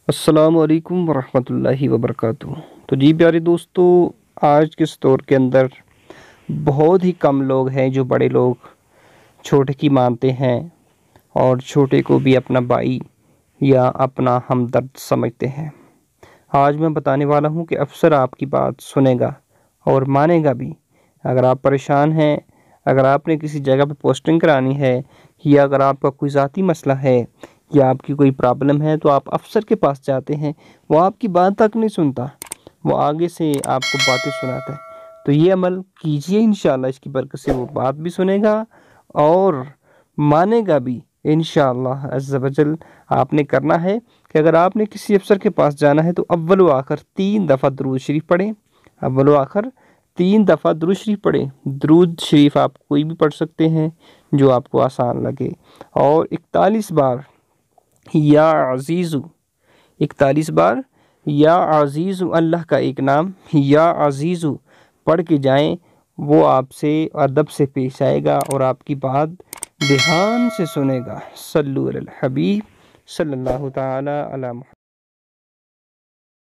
अस्सलामु अलैकुम वरहमतुल्लाहि वबरकातुहू। तो जी प्यारे दोस्तों, आज के इस दौर के अंदर बहुत ही कम लोग हैं जो बड़े लोग छोटे की मानते हैं और छोटे को भी अपना भाई या अपना हमदर्द समझते हैं। आज मैं बताने वाला हूँ कि अफसर आपकी बात सुनेगा और मानेगा भी। अगर आप परेशान हैं, अगर आपने किसी जगह पे पोस्टिंग करानी है या अगर आपका कोई ज़ाती मसला है या आपकी कोई प्रॉब्लम है तो आप अफसर के पास जाते हैं, वो आपकी बात तक नहीं सुनता, वो आगे से आपको बातें सुनाता है। तो ये अमल कीजिए, इंशाअल्लाह इसकी बरकत से वो बात भी सुनेगा और मानेगा भी इंशाअल्लाह अज़्ज़ा वजल। आपने करना है कि अगर आपने किसी अफसर के पास जाना है तो अव्वल व आखिर 3 दफ़ा दुरूद शरीफ पढ़ें। अव्वल व आखिर 3 दफ़ा दुरूद शरीफ पढ़ें। दुरूद शरीफ आप कोई भी पढ़ सकते हैं जो आपको आसान लगे। और 41 बार या अज़ीज़ु, 41 बार या अज़ीज़ु, अल्लाह का एक नाम या अज़ीज़ु पढ़ के जाएं। वो आपसे अदब से पेश आएगा और आपकी बात ध्यान से सुनेगा। सल्लु अलल हबीब सल्लल्लाहु ताला अला मुहम्मद।